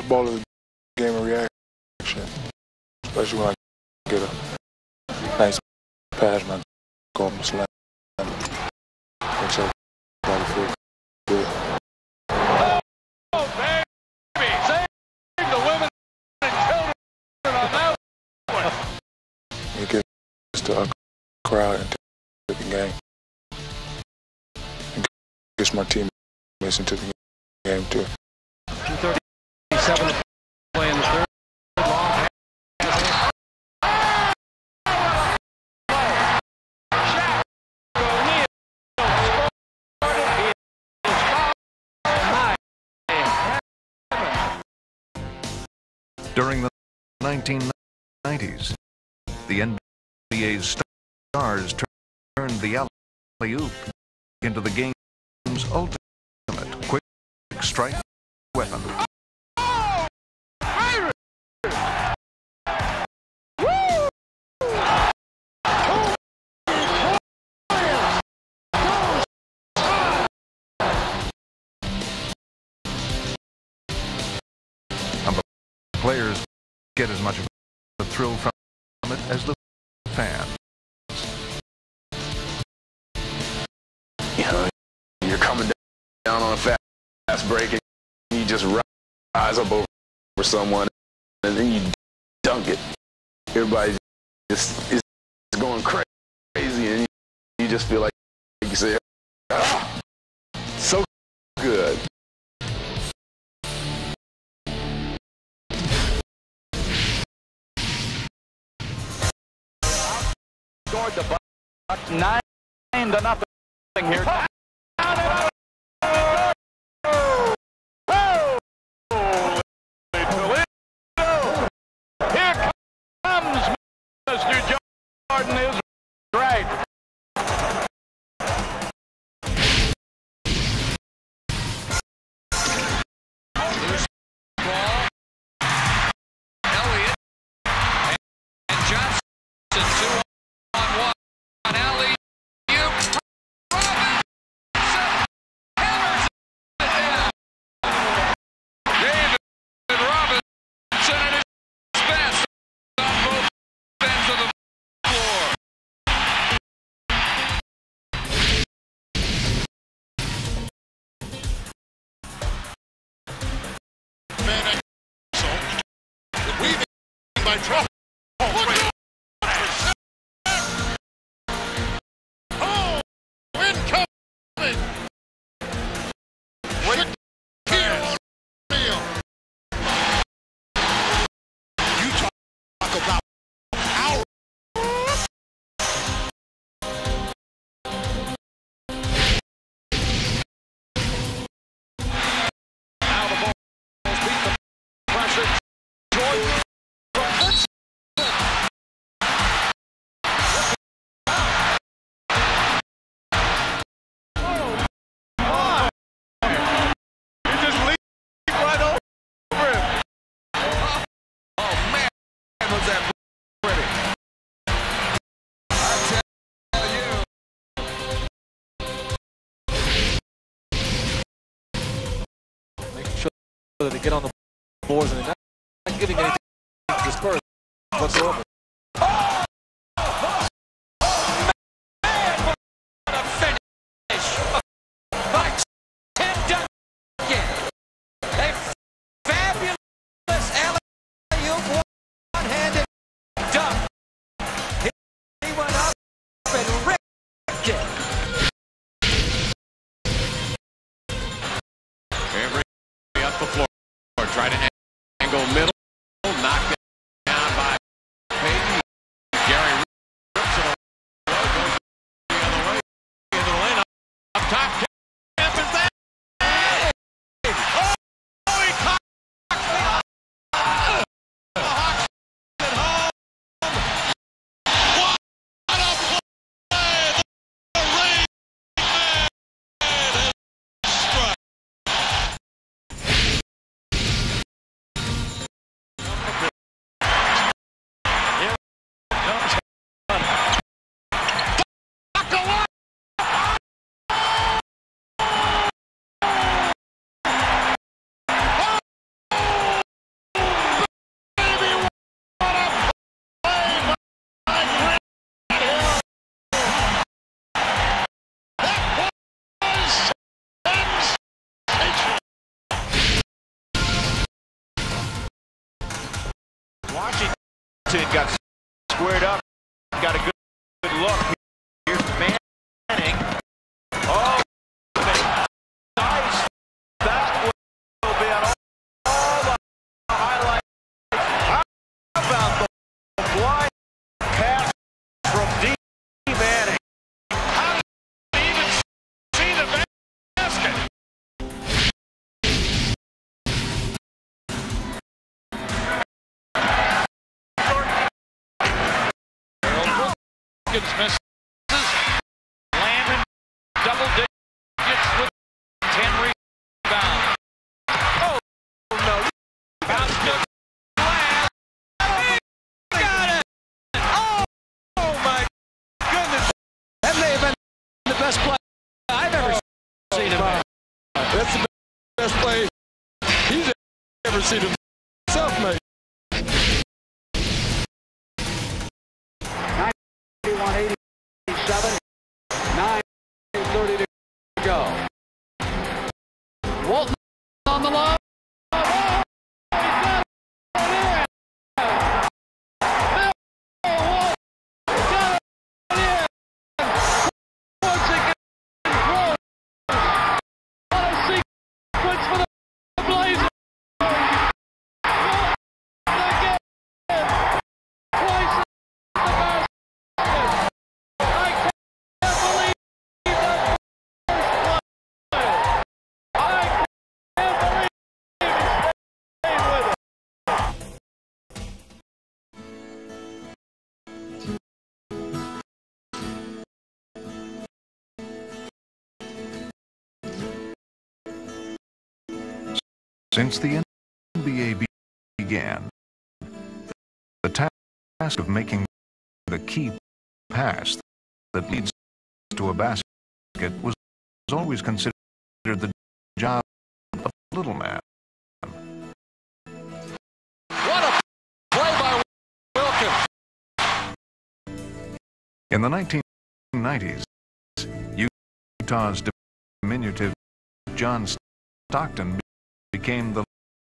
ball of the game of reaction, especially when I get a nice pass and I go up and slam. Makes everybody feel good. Oh, baby! Save the women and children on that one. It gets to a crowd and take the game. And gets my teammates into the game too. 2:37 to play in the third. During the 1990s, the NBA's stars turned the alley-oop into the game's ultimate quick strike weapon. Players get as much of a thrill from it as the fans. You know, you're coming down on a fast break and you just rise up over someone and then you dunk it. Everybody just is going crazy and you just feel like you say, oh, so good. Scored the Bucks 9-0 here. Here comes Mr. Jordan is right. Elliott and Johnson 2-on-1. Alley-oop. Robinson hammers it down. David Robinson at his best on both ends of the floor. Van Exel, weaving by trouble. Oh, incoming! Here's Neal. You talk about power. Now the Bulls beat the pressure. Jordan from you just leap right over him. Oh man, was that pretty? I tell you. Making sure that they get on the boards and they're not giving anything to the Spurs whatsoever. Up the floor, try to angle middle, knock it down by Payton. Gary rips it away, goes the other way into the lane. Up top, Kemp is there. Oh, he caught the Hawks at home. What a play! The rain man has struck. Sid got squared up, got a good look. Here's Manning. Oh, nice. That will be on all the highlights. How about the blind pass from D. Manning? How did he even see the basket? Misses. Landon double digits with 10 rebounds. Oh, no. Basket. Got it. Oh, my goodness. That may have been the best play I've ever seen him make. That's the best play he's ever seen himself make. 91-87, 9:30 to go. Walton on the line. Oh, he's got it in. Bill Walton got it in. Once again, Rose. What a sequence for the Blazers. Again. Twice the basket. Since the NBA began, the task of making the key pass that leads to a basket was always considered the job of the little man. What a play by Wilkins. In the 1990s, Utah's diminutive John Stockton became the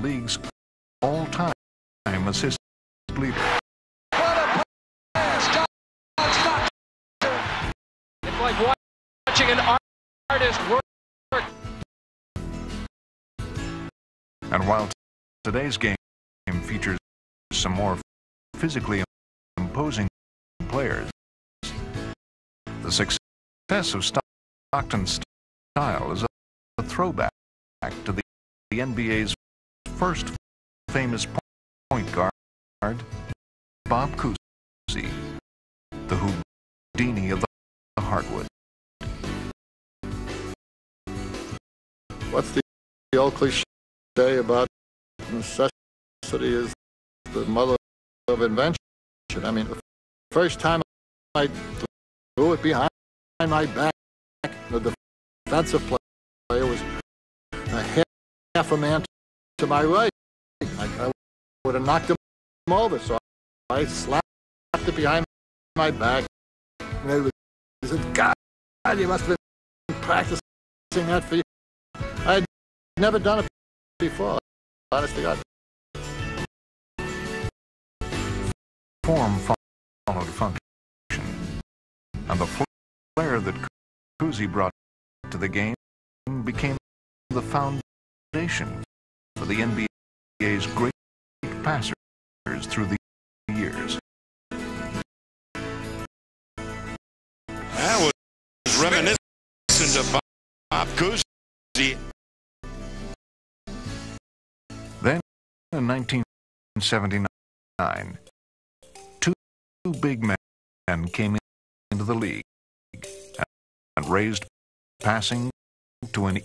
league's all-time assist leader. What a pass, John Stockton. It's like watching an artist work. And while today's game features some more physically imposing players, the success of Stockton's style is a throwback to the NBA's first famous point guard, Bob Cousy, the Houdini of the hardwood. What's the old cliche about necessity is the mother of invention? I mean, the first time I threw it behind my back, the defensive player was a half a man to my right. I would have knocked him over, so I slapped it behind my back. And he said, God, you must have been practicing that for you. I had never done it before, honest to God. Form followed function, and the flair that Cousy brought to the game became the foundation for the NBA's great passers through the years. That was reminiscent of Bob Cousy. Then, in 1979, two big men came into the league and raised passing to an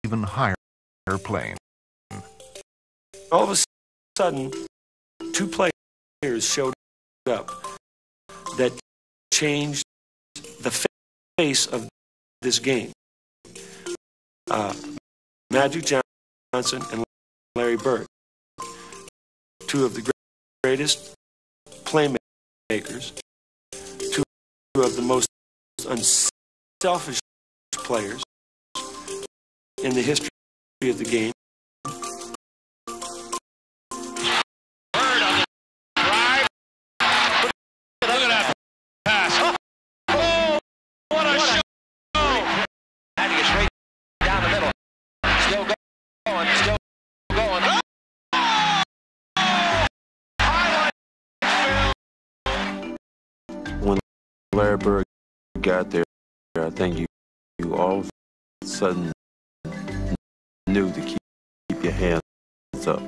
even higher plane. All of a sudden, two players showed up that changed the face of this game. Magic Johnson and Larry Bird, two of the greatest playmakers, two of the most unselfish players in the history of the game. Larry Bird got there, I think you all of a sudden knew to keep your hands up.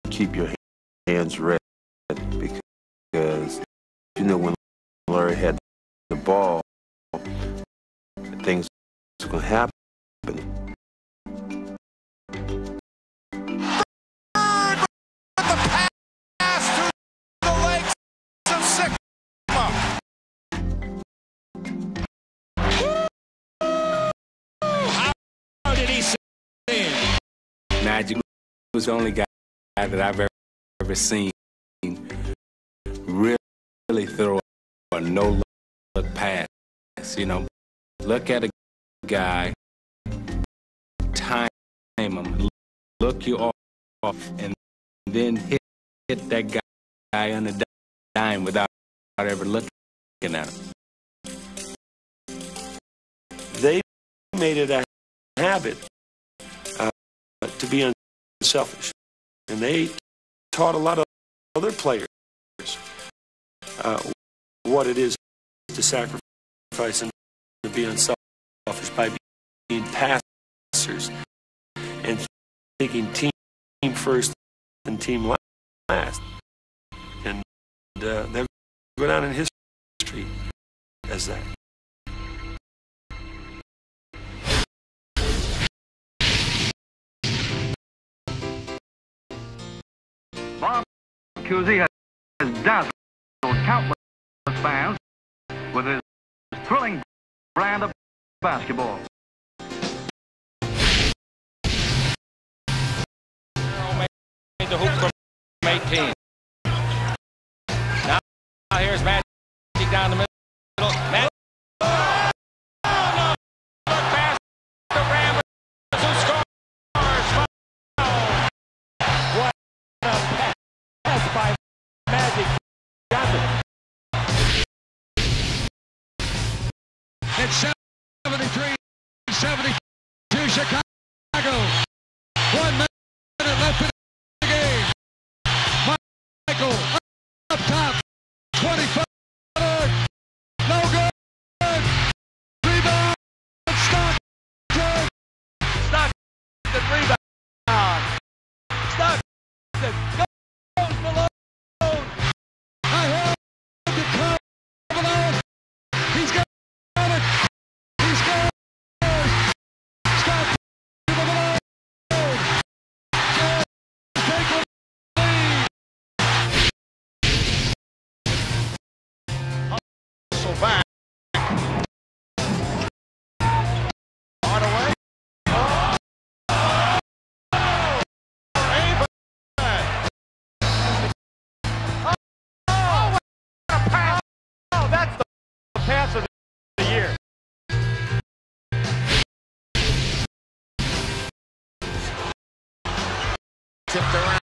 Keep your hands ready, because you know when Larry had the ball, things were going to happen. Magic was the only guy that I've ever seen really throw a no-look pass. You know, look at a guy, time him, look you off, and then hit that guy on the dime without ever looking at him. They made it a habit to be unselfish, and they taught a lot of other players what it is to sacrifice and to be unselfish by being passers and thinking team first and team last. And they'll go down in history as that. Bob Cousy has dazzled countless fans with his thrilling brand of basketball. Made the hoop from 18. Now here's Magic down the middle. Magic. Oh, no. Pass to Rambert, who scores. What a pass by Magic Johnson. It's 73-72 Chicago. 1 minute left in the game. Michael up top, 25. No good. Rebound. Stockton. Stockton rebound. Stockton goes below. I heard the call below. He's got it. He scores. Stockton to the below. Take the lead. So back. Hardaway. Oh, that's the pass of the year. Tipped around.